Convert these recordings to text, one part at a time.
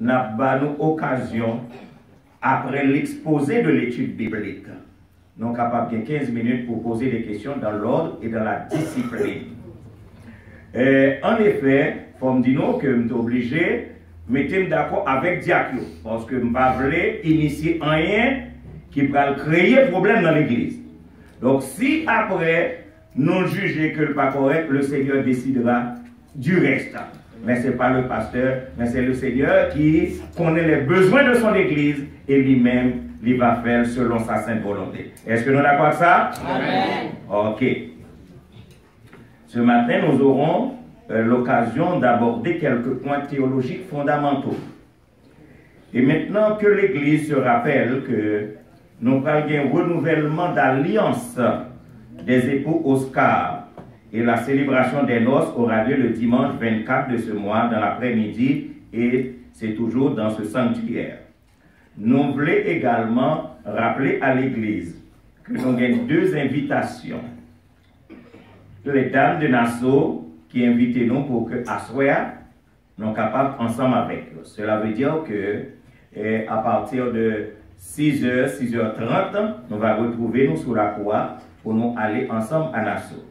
n'a pas nous occasion, après l'exposé de l'étude biblique, nous sommes capables de 15 minutes pour poser des questions dans l'ordre et dans la discipline. En effet, il faut me dire que je suis obligé de me mettre d'accord avec Diakio, parce que je ne veux pas initier rien qui va créer problème dans l'église. Donc, si après, nous jugeons que le pas correct, le Seigneur décidera du reste. Mais ce n'est pas le pasteur, mais c'est le Seigneur qui connaît les besoins de son église et lui-même, il va faire selon sa sainte volonté. Est-ce que nous sommes d'accord avec ça? Amen. Ok. Ce matin, nous aurons l'occasion d'aborder quelques points théologiques fondamentaux. Et maintenant que l'Église se rappelle que nous parlons d'un renouvellement d'alliance des époux Oscar et la célébration des noces aura lieu le dimanche 24 de ce mois dans l'après-midi et c'est toujours dans ce sanctuaire. Nous voulons également rappeler à l'Église que nous avons deux invitations. Les dames de Nassau qui invitent nous pour que à soir, nous sommes capables ensemble avec eux. Cela veut dire que à partir de 6h, 6h30, nous allons retrouver nous sur la croix pour nous aller ensemble à Nassau.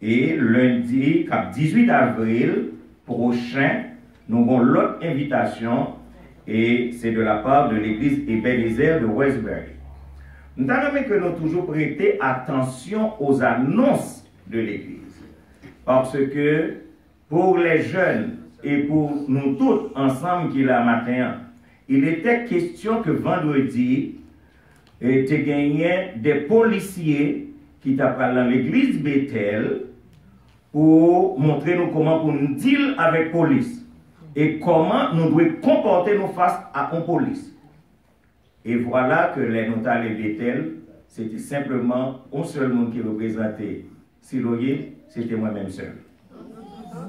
Et lundi, 18 avril prochain, nous avons l'autre invitation et c'est de la part de l'église Ebenezer de Westbury. Nous avons que nous toujours prêter attention aux annonces de l'église. Parce que pour les jeunes et pour nous tous ensemble qui là matin, il était question que vendredi, tu gagné des policiers qui t'appellent dans l'église Bethel pour montrer nous comment pour nous deal avec la police et comment nous devons comporter nous face à la police. Et voilà que les notaires de Bethel, c'était simplement un seul monde qui représentait Siloé, c'était moi-même seul.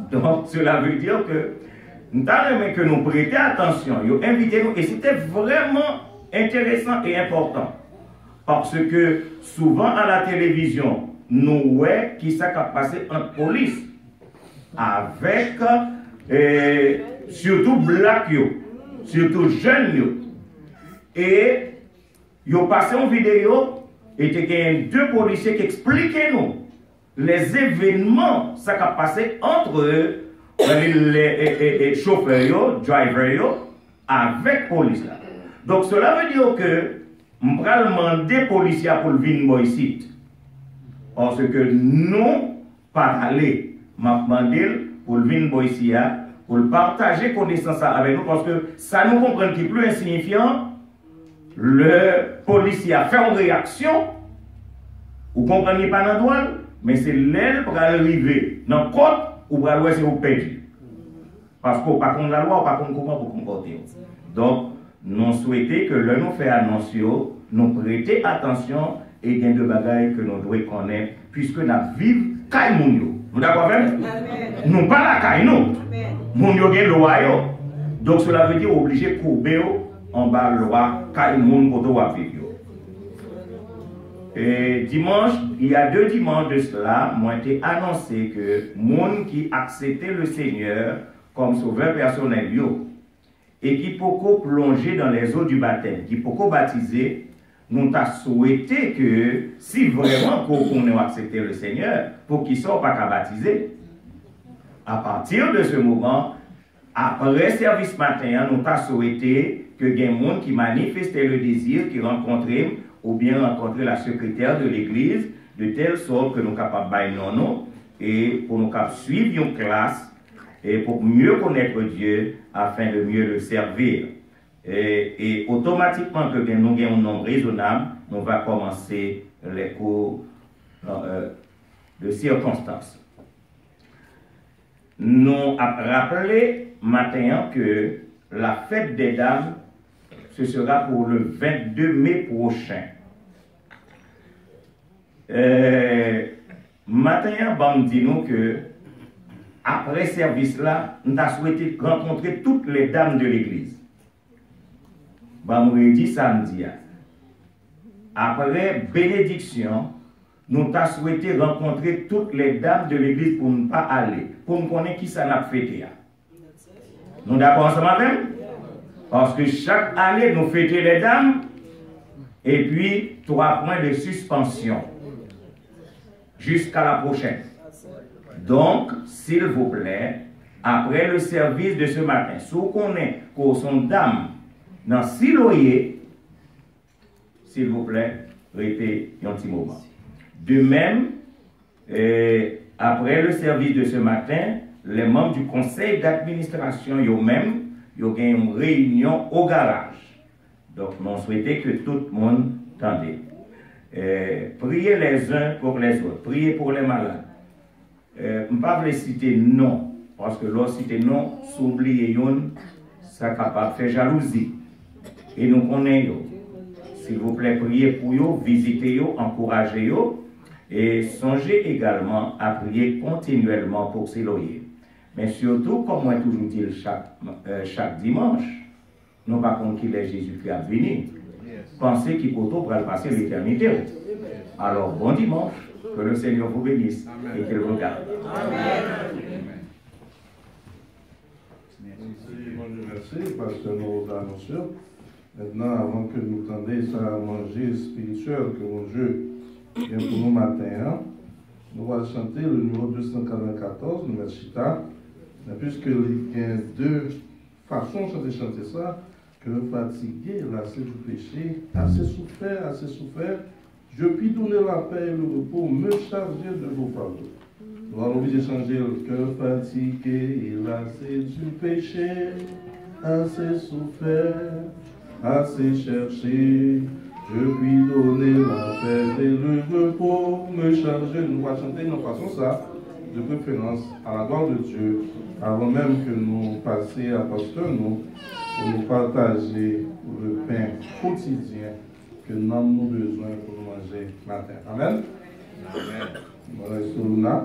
Donc cela veut dire que nous avons que nous prêter attention, nous invité nous, et c'était vraiment intéressant et important. Parce que souvent à la télévision, nous voyons qui s'est passé entre police avec surtout black, surtout jeunes. Et ils ont passé une vidéo et il y a deux policiers qui expliquaient nous les événements qui sont passés entre les chauffeurs, drivers, avec la police. Donc cela veut dire que je vais demander aux policiers pour venir ici. Parce que nous, pas aller, je vais demander pour venir ici, pour partager connaissance avec nous, parce que ça nous comprend qui est plus insignifiant. Le policier a fait une réaction, vous comprenez pas dans le droit, mais c'est l'aile pour arriver dans le côte ou pour aller c'est au perdu. Parce qu'on pas contre la loi, ou pas contre comment vous comporter. Donc, nous souhaitons que le nous fait annonce, nous prêter attention et il y a de bagailles que nous devons connaître, puisque nous vivons Kaimounio. Nous d'accord avec? Nous pas la Kaï, nous. Mounio gen loi. Donc, cela veut dire obligé de couper en bas de loi Kaimoun pour toi vivre. Et dimanche, il y a 2 dimanches de cela, moi j'ai annoncé que monde qui acceptait le Seigneur comme sauveur personnel et qui peut plonger dans les eaux du baptême, qui peut baptiser, nous avons souhaité que si vraiment qu'on ait accepté le Seigneur, pour qu'ils ne soient pas baptisés, à partir de ce moment, après service matin, nous avons souhaité que des gens qui manifestaient le désir, qui rencontraient ou bien rencontrer la secrétaire de l'église, de telle sorte que nous sommes capables de bailler non et pour nous capables suivre une classe et pour mieux connaître Dieu afin de mieux le servir. Et automatiquement que nous avons un nombre raisonnable, nous va commencer les cours de circonstances. Nous avons rappelé matin que la fête des dames ce sera pour le 22 mai prochain. Matin, nous disons que après service là, nous avons souhaité rencontrer toutes les dames de l'église. Nous dit samedi. Après bénédiction, nous avons souhaité rencontrer toutes les dames de l'église pour ne pas aller, pour nous connaître qui ça n'a fait. Nous d'accord ensemble avec? Parce que chaque année, nous fêtons les dames, et puis 3 points de suspension jusqu'à la prochaine. Donc, s'il vous plaît, après le service de ce matin, si vous connaissez qu'on sont dames dans Siloyer, s'il vous plaît, restez un petit moment. De même, après le service de ce matin, les membres du conseil d'administration, eux-mêmes, ils ont une réunion au garage. Donc, nous souhaitons que tout le monde tende. Priez les uns pour les autres, priez pour les malades. Je ne vais pas citer non, parce que lorsque citer non, s'oublier ça est capable de faire jalousie. Et nous connaissons. S'il vous plaît, priez pour eux, visitez eux, encouragez eux. Et songez également à prier continuellement pour ces loyers. Mais surtout, comme moi toujours dit chaque dimanche, nous ne pas contre qui est Jésus-Christ à venir. Pensez qu'il peut passer l'éternité. Alors, bon dimanche, que le Seigneur vous bénisse et qu'il vous garde. Merci, pasteur nous annoncions. Maintenant, avant que nous tendions à manger spirituel que mon Dieu vient pour nous matin, nous allons chanter le numéro 294, nous Chita. Puisqu'il y a 2 façons de chanter ça, que fatigué, lassé du péché, assez souffert, je puis donner la paix et le repos, me charger de vos fardeaux. Nous allons obligé de changer le cœur fatigué, lassé du péché, assez souffert, assez cherché. Je puis donner la paix et le repos, me charger. Nous allons chanter de façon ça, de préférence à la gloire de Dieu, avant même que nous passions à pasteur nous, pour nous partager le pain quotidien que nous avons besoin pour nous manger matin. Amen. Amen. Voilà, Soluna.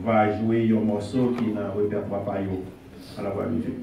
va jouer un morceau qui est dans le répertoire Payot à la voix de Dieu.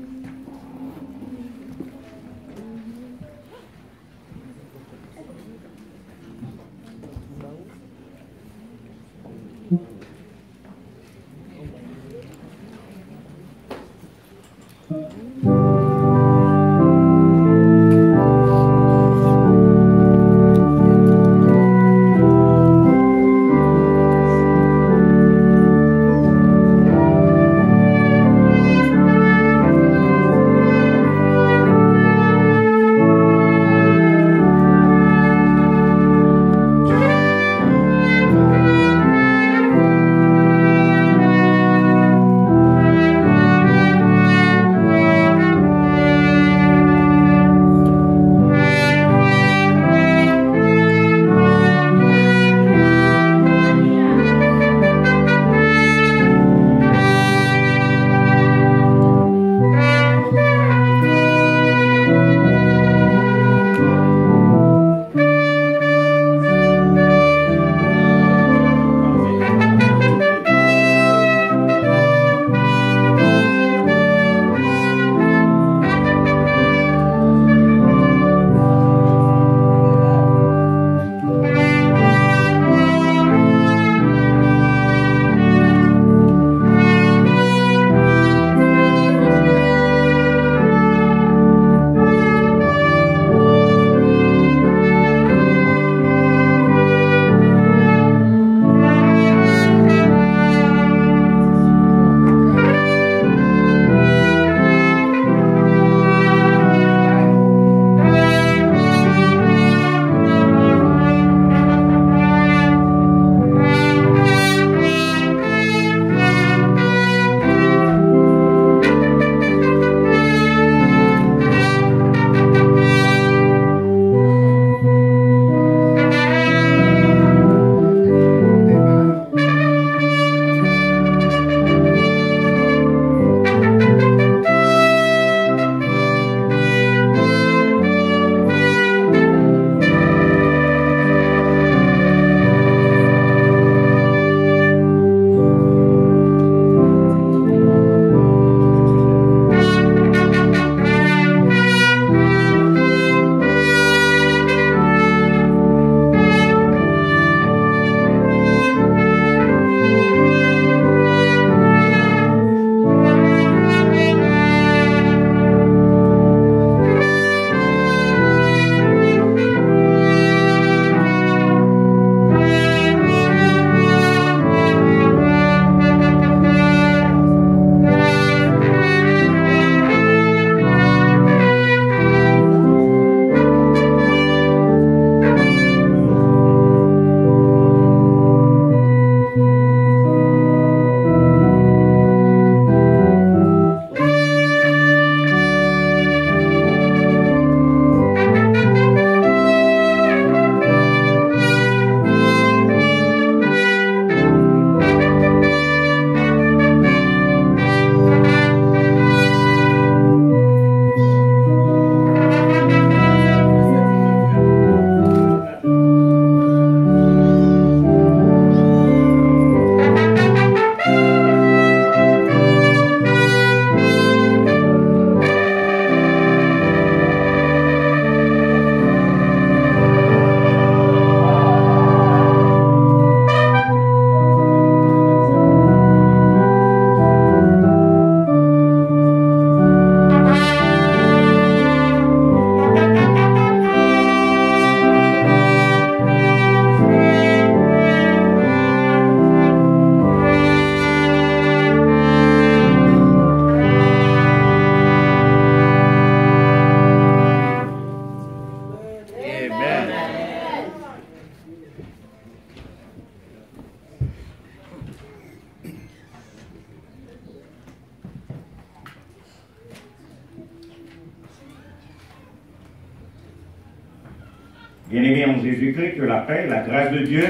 Bien-aimés en Jésus-Christ, que la paix, la grâce de Dieu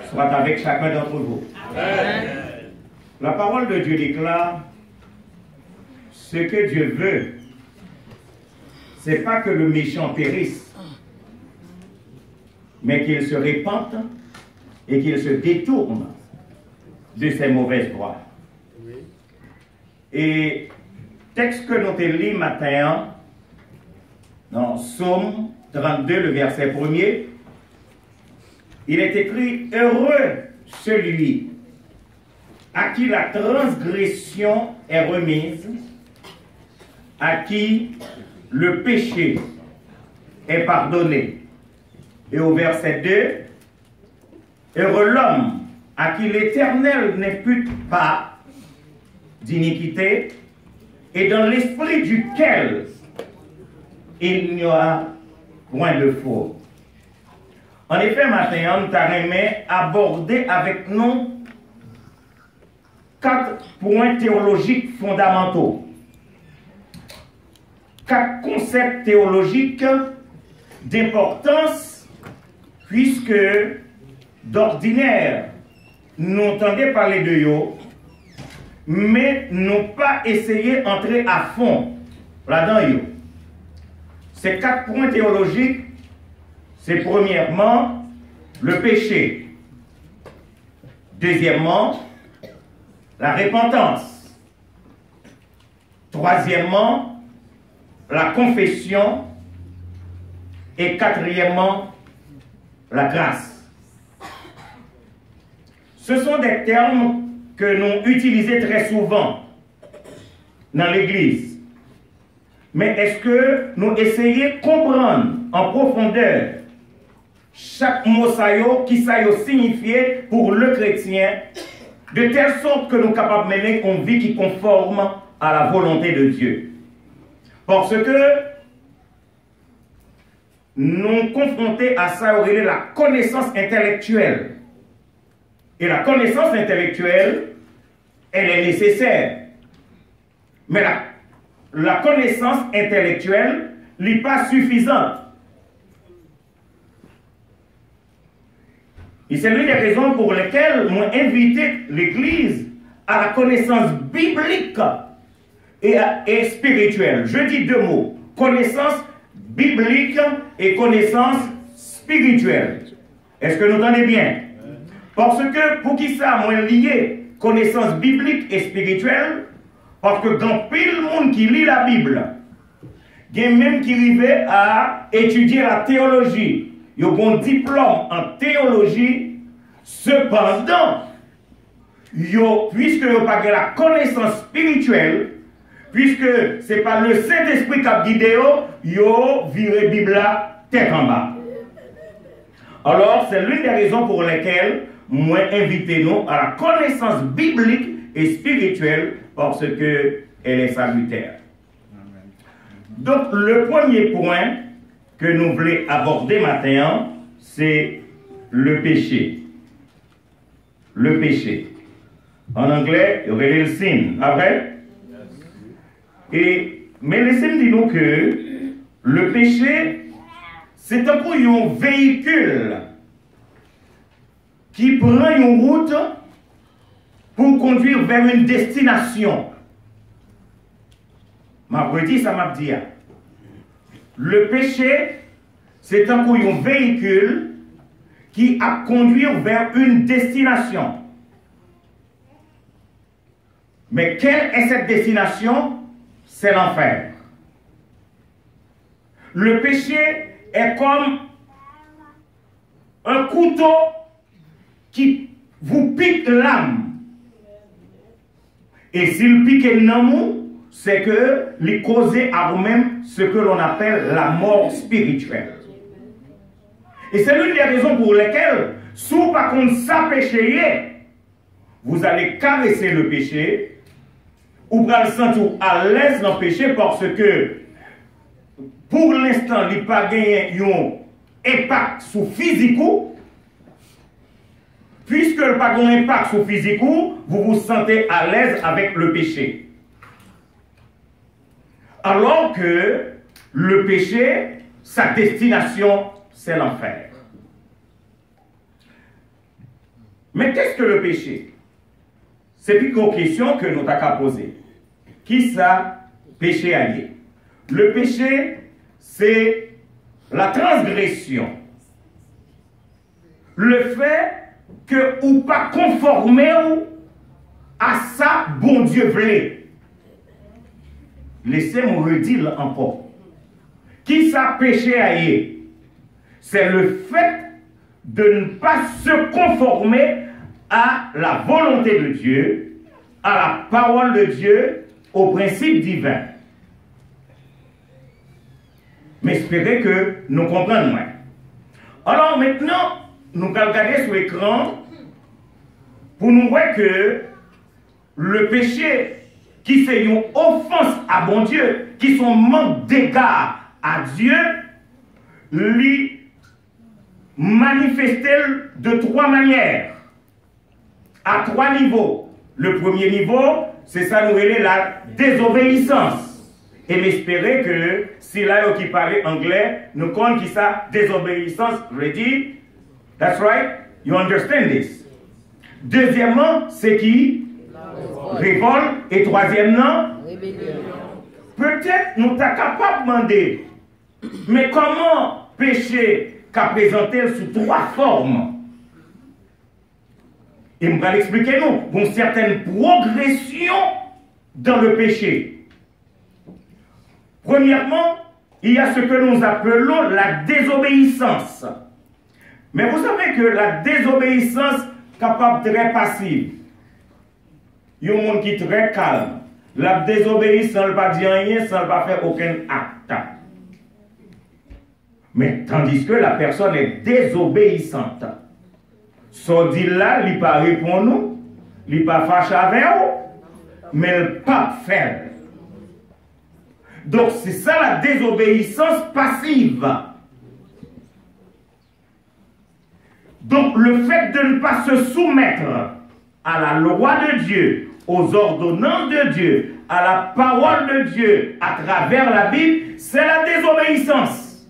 soit avec chacun d'entre vous. Amen. La parole de Dieu déclare, ce que Dieu veut, c'est pas que le méchant périsse, mais qu'il se répande et qu'il se détourne de ses mauvaises voies. Et texte que nous avons lu matin, dans Psaume 32, le verset 1er, il est écrit « Heureux celui à qui la transgression est remise, à qui le péché est pardonné. » Et au verset 2, « Heureux l'homme à qui l'Éternel n'impute pas d'iniquité et dans l'esprit duquel il n'y a point de fraude. » En effet, maintenant, nous avons aborder avec nous 4 points théologiques fondamentaux. 4 concepts théologiques d'importance, puisque d'ordinaire, nous entendons parler de eux, mais nous pas essayé d'entrer à fond là-dedans. Ces 4 points théologiques, c'est premièrement le péché, deuxièmement la repentance, troisièmement la confession et quatrièmement la grâce. Ce sont des termes que nous utilisons très souvent dans l'Église. Mais est-ce que nous essayons de comprendre en profondeur chaque mot qui ça signifie pour le chrétien, de telle sorte que nous sommes capables de mener une vie qui conforme à la volonté de Dieu? Parce que nous confrontés à ça, aurait la connaissance intellectuelle. Et la connaissance intellectuelle, elle est nécessaire. Mais la connaissance intellectuelle n'est pas suffisante. Et c'est l'une des raisons pour lesquelles moi invité l'Église à la connaissance biblique et spirituelle. Je dis 2 mots, connaissance biblique et connaissance spirituelle. Est-ce que nous entendez bien? Parce que pour qui ça, moi lié connaissance biblique et spirituelle, parce que quand pile monde qui lit la Bible, il y a même qui arrivait à étudier la théologie. Ils ont un diplôme en théologie, cependant, puisque ils n'ont pas la connaissance spirituelle, puisque ce n'est pas le Saint-Esprit qui a guidé, ils ont viré la Bible tête en bas. Alors, c'est l'une des raisons pour lesquelles moi invitez nous à la connaissance biblique et spirituelle, parce qu'elle est salutaire. Donc, le premier point que nous voulons aborder maintenant, c'est le péché. Le péché. En anglais, il y aurait le sin. Après? Mais laissez-moi dire que le péché, c'est un peu un véhicule qui prend une route pour conduire vers une destination. Ma dit ça m'a dit. Le péché, c'est un véhicule qui a conduit vers une destination. Mais quelle est cette destination? C'est l'enfer. Le péché est comme un couteau qui vous pique l'âme. Et s'il pique l'âme, c'est que les causer à vous-même ce que l'on appelle la mort spirituelle. Et c'est l'une des raisons pour lesquelles, si vous par contre ça péché, vous allez caresser le péché, ou vous allez sentir à l'aise dans le péché, parce que pour l'instant, il n'y a pas gagné un impact sur le physique. Puisque il n'y a pas un impact sur le physique, vous vous sentez à l'aise avec le péché. Alors que le péché, sa destination, c'est l'enfer. Mais qu'est-ce que le péché? C'est plus qu'une question que nous avons posée. Qui ça, péché allié? Le péché, c'est la transgression. Le fait que ou pas conformer bon Dieu voulait. Laissez-moi redire encore. Qui ça péché à y? C'est le fait de ne pas se conformer à la volonté de Dieu, à la parole de Dieu, au principe divin. Mais espérez que nous comprenions moins. Alors maintenant, nous allons regarder sur l'écran pour nous voir que le péché qui c'est une offense à bon Dieu, qui sont manque d'égard à Dieu, lui manifester de trois manières, à trois niveaux. Le premier niveau, c'est ça, nous relève la désobéissance. Et m'espérer que si là qui parlait anglais, nous compte qui ça, désobéissance, ready? That's right? You understand this? Deuxièmement, c'est qui? Révolte. Et troisièmement, peut-être nous sommes capables de demander, mais comment péché qu'a présenté sous trois formes? Et on va l'expliquer nous, une certaine progression dans le péché. Premièrement, il y a ce que nous appelons la désobéissance. Mais vous savez que la désobéissance capable de très passive. Il y a un monde qui est très calme. La désobéissance, sans ne pas dire rien, sans ne pas faire aucun acte. Mais tandis que la personne est désobéissante. Son dit là, il ne pas répondre nous, il ne pas fâcher avec nous, mais il ne pas faire. Donc c'est ça la désobéissance passive. Donc le fait de ne pas se soumettre à la loi de Dieu, aux ordonnances de Dieu, à la parole de Dieu à travers la Bible, c'est la désobéissance.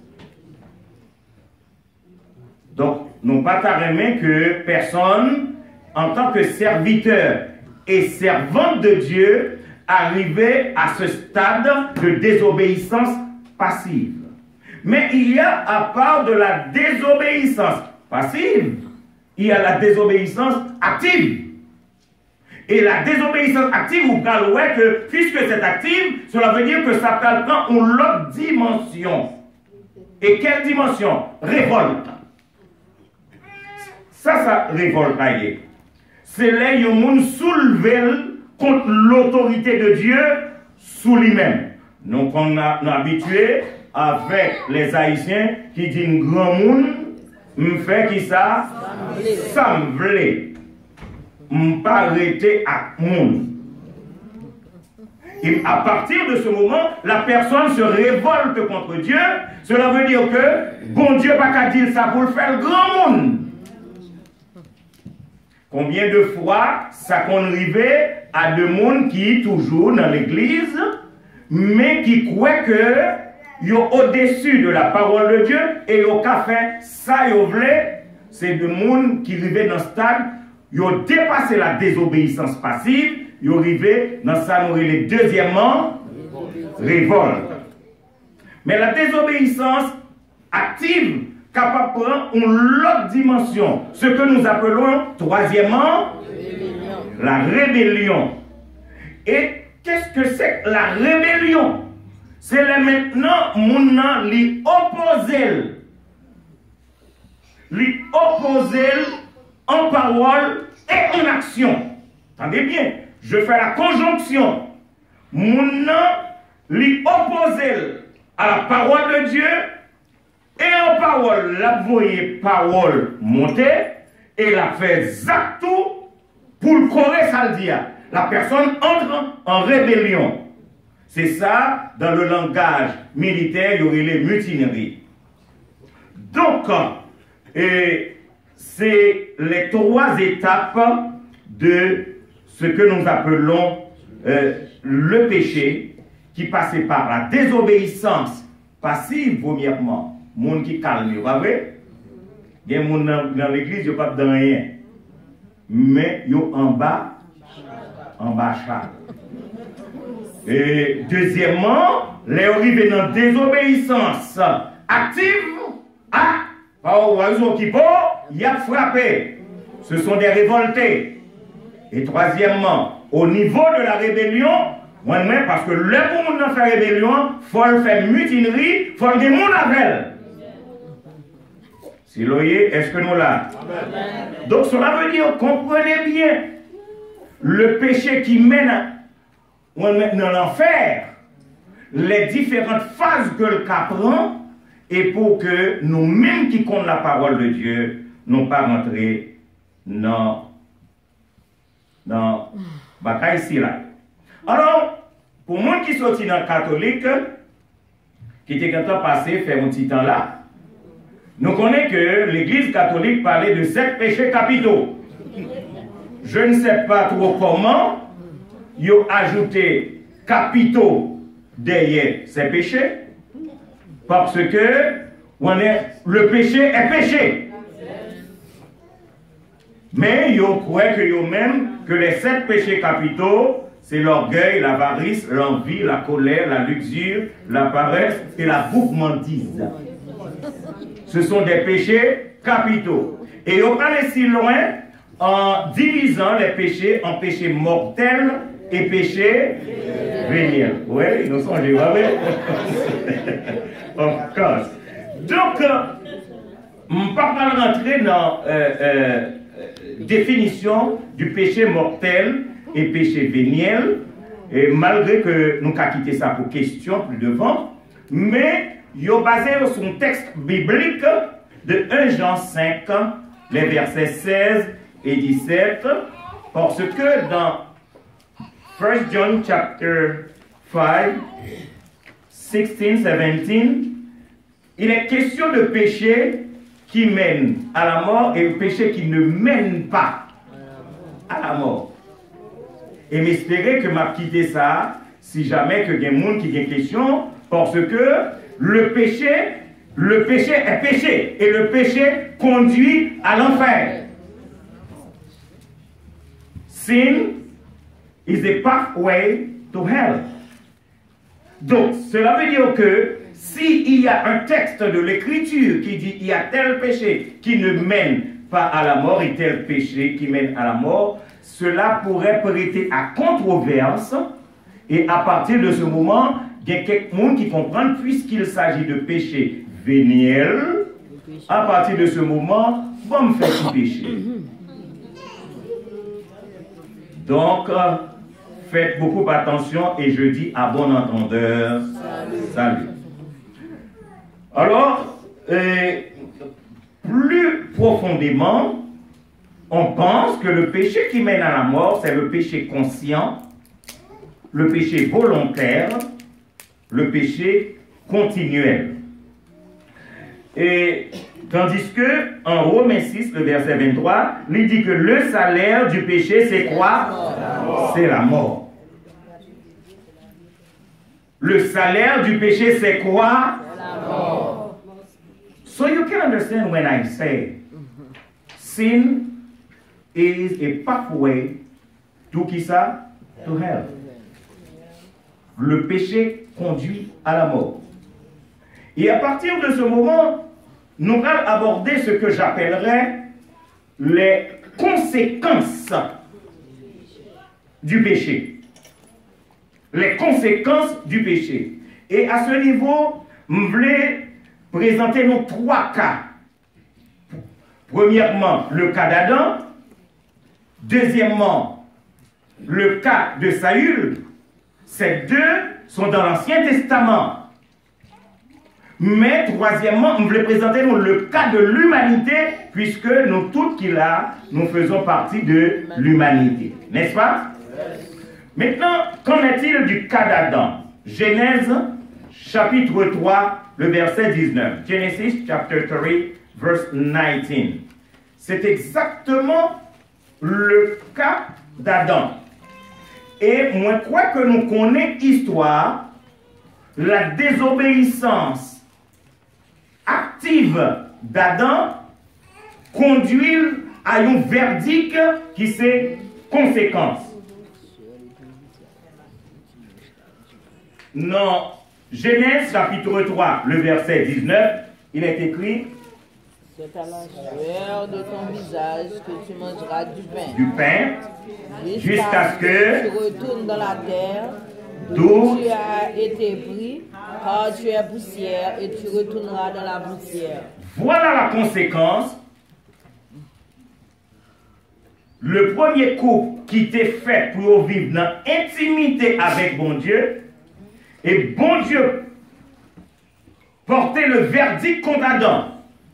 Donc nous ne pas que personne, en tant que serviteur et servante de Dieu, arriver à ce stade de désobéissance passive. Mais il y a, à part de la désobéissance passive, il y a la désobéissance active. Et la désobéissance active, vous parlez que, puisque c'est active, cela veut dire que ça prend une autre dimension. Et quelle dimension? Révolte. Ça révolte. C'est là que les gens soulèvent contre l'autorité de Dieu sous lui-même. Donc on a habitué avec les Haïtiens qui disent grand monde, me fait qui ça? Ça me voulait. Me pas arrêter à monde. Et à partir de ce moment, la personne se révolte contre Dieu. Cela veut dire que bon Dieu pas qu'à dire ça pour le faire grand monde. Combien de fois ça qu'on arrivait à des gens qui toujours dans l'église, mais qui croient que ils sont au-dessus de la parole de Dieu et ils ont fait ça, ils voulaient. C'est des gens qui arrivaient dans ce stade, ils ont dépassé la désobéissance passive, ils ont arrivé dans ça, nous les deuxièmement, révolte. Mais la désobéissance active, capable de prendre une autre dimension. Ce que nous appelons, troisièmement, la rébellion. Et qu'est-ce que c'est que la rébellion? C'est là maintenant, mon li opposer en parole et en action. Attendez bien, je fais la conjonction. Mon li opposer à la parole de Dieu. Et en parole, la voyez parole monter et la fait tout pour le corps ça le dit. La personne entre en rébellion. C'est ça, dans le langage militaire, il y aurait les mutineries. Donc, c'est les trois étapes de ce que nous appelons le péché, qui passait par la désobéissance passive, premièrement. Monde qui calme, vous voyez? Il y a des gens dans l'église, ils ne sont pas dans rien. Mais ils sont en bas chat. Et deuxièmement, les arrivés dans désobéissance active, par raison qui il y a frappé. Ce sont des révoltés. Et troisièmement, au niveau de la rébellion, parce que le monde n'a fait rébellion, il faut le faire mutinerie, il faut le démon avec. Si l'oyer, est-ce que nous là? Donc cela veut dire, comprenez bien, le péché qui mène dans l'enfer, les différentes phases que le cas prend, et pour que nous-mêmes qui comptons la parole de Dieu, n'ont pas rentré dans bataille ici là. Alors, pour moi qui sorti dans le catholique, qui était quand on passé, fait un petit temps là, nous connaissons que l'église catholique parlait de 7 péchés capitaux. Je ne sais pas trop comment ils ont ajouté capitaux derrière ces péchés, parce que le péché est péché. Mais ils croient que les 7 péchés capitaux, c'est l'orgueil, l'avarice, l'envie, la colère, la luxure, la paresse et la gourmandise. Ce sont des péchés capitaux. Et ils ont allé si loin en divisant les péchés en péchés mortels et péchés véniels. Oui, nous sommes des of course. Donc, je ne vais pas rentrer dans définition du péché mortel et péché véniel, et malgré que nous avons quitté ça pour question plus devant, mais il est basé sur un texte biblique de 1 Jean 5, les versets 16 et 17, parce que dans 1 John chapter 5, 16, 17, il est question de péché qui mène à la mort et le péché qui ne mène pas à la mort. Et m'espérer que m'a quitté ça, si jamais que il y a des gens qui ont des questions, parce que le péché est péché, et le péché conduit à l'enfer. Sin is a pathway to hell. Donc, cela veut dire que s'il y a un texte de l'Écriture qui dit il y a tel péché qui ne mène pas à la mort et tel péché qui mène à la mort, cela pourrait prêter à controverse, et à partir de ce moment, il y a quelqu'un qui comprend, puisqu'il s'agit de péché véniel, à partir de ce moment, bon, me faire du péché. Donc, faites beaucoup attention et je dis à bon entendeur, salut. Alors, plus profondément, on pense que le péché qui mène à la mort, c'est le péché conscient, le péché volontaire, le péché continuel. Et tandis que, en Romains 6, le verset 23, il dit que le salaire du péché, c'est quoi? C'est la mort. Le salaire du péché, c'est quoi? La mort. So you can understand when I say, sin is a pathway to qui ça? To hell. Le péché conduit à la mort. Et à partir de ce moment, nous allons aborder ce que j'appellerais les conséquences du péché. Les conséquences du péché. Et à ce niveau, je voulais présenter nos 3 cas. Premièrement, le cas d'Adam. Deuxièmement, le cas de Saül. Ces deux sont dans l'Ancien Testament. Mais troisièmement, je voulais présenter nous le cas de l'humanité, puisque nous toutes qui là, nous faisons partie de l'humanité. N'est-ce pas? Maintenant, qu'en est-il du cas d'Adam? Genèse, chapitre 3, le verset 19. Genesis, chapter 3, verse 19. C'est exactement le cas d'Adam. Et moi, quoi que nous connaissons l'histoire, la désobéissance active d'Adam conduit à un verdict qui c'est conséquence. Dans Genèse chapitre 3, le verset 19, il est écrit: C'est à la sueur de ton visage que tu mangeras du pain. Du pain, jusqu'à ce que tu retournes dans la terre d'où tu as été pris, car tu es poussière et tu retourneras dans la poussière. Voilà la conséquence. Le premier couple qui t'est fait pour vivre dans l'intimité avec bon Dieu, et bon Dieu portait le verdict contre Adam.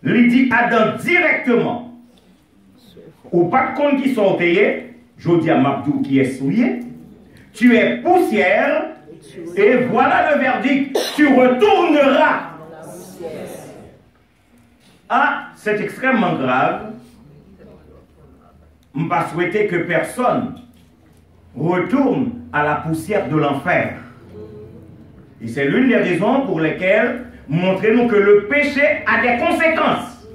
Il dit Adam directement, ou pas de compte qui sont payés, je dis à Mabdou qui est souillé, tu es poussière, et voilà le verdict, tu retourneras. Ah, c'est extrêmement grave. Je ne pas souhaiter que personne retourne à la poussière de l'enfer. Et c'est l'une des raisons pour lesquelles montrez-nous que le péché a des conséquences.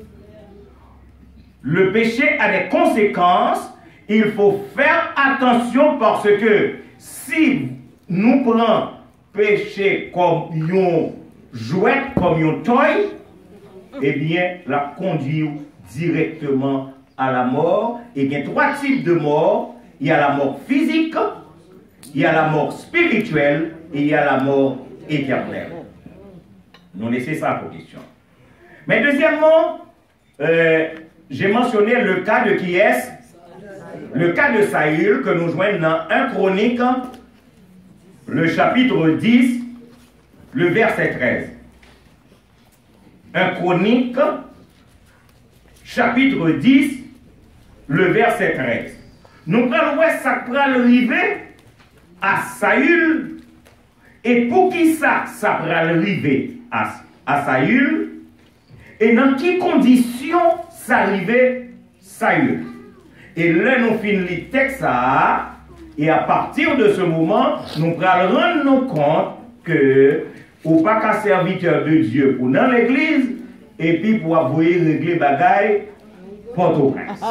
Le péché a des conséquences. Il faut faire attention parce que si nous prenons péché comme un jouet, comme un toy, eh bien, la conduire directement à la mort. Et il y a trois types de mort. Il y a la mort physique, il y a la mort spirituelle et il y a la mort éternelle. Nous laissons ça pour question. Mais deuxièmement, j'ai mentionné le cas de qui est le cas de Saül que nous joignons dans 1 Chronique, le chapitre 10, le verset 13. 1 Chronique, chapitre 10, le verset 13. Nous prenons ça pour arriver à Saül. Et pour qui ça pour arriver à Saül? Et dans quelles conditions ça arrivait Saül? Et là, nous finissons le texte ça. Et à partir de ce moment, nous allons rendre compte que ou pas qu'un serviteur de Dieu pour dans l'église et puis pour avouer régler bagaille Port-au-Prince.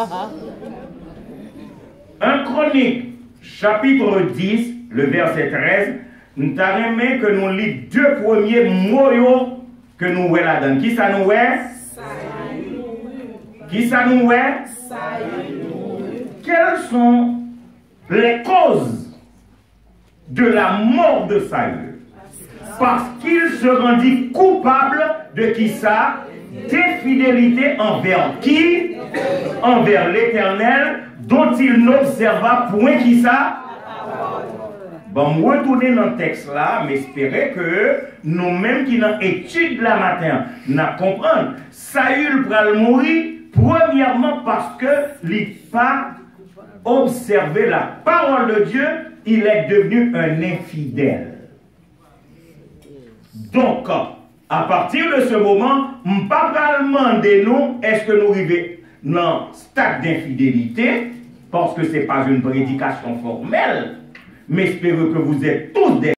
1 Chronique, chapitre 10, le verset 13, nous avons aimé que nous lisons deux premiers mots que nous voyons là-dedans. Qui ça nous voit? Qui ça nous voit? Quelles sont les causes de la mort de Saül? Parce qu'il se rendit coupable de qui ça? D'infidélité envers qui? Envers l'Éternel, dont il n'observa point qui ça? Bon, je vais retourner dans le texte là, mais espérer que nous-mêmes qui dans l'étude la matin, nous comprenons. Saül va mourir, premièrement parce qu'il n'a pas observé la parole de Dieu, il est devenu un infidèle. Donc, à partir de ce moment, je ne vais pas demander nous, est-ce que nous arrivons dans le stade d'infidélité, parce que ce n'est pas une prédication formelle, mais espérons que vous êtes tous des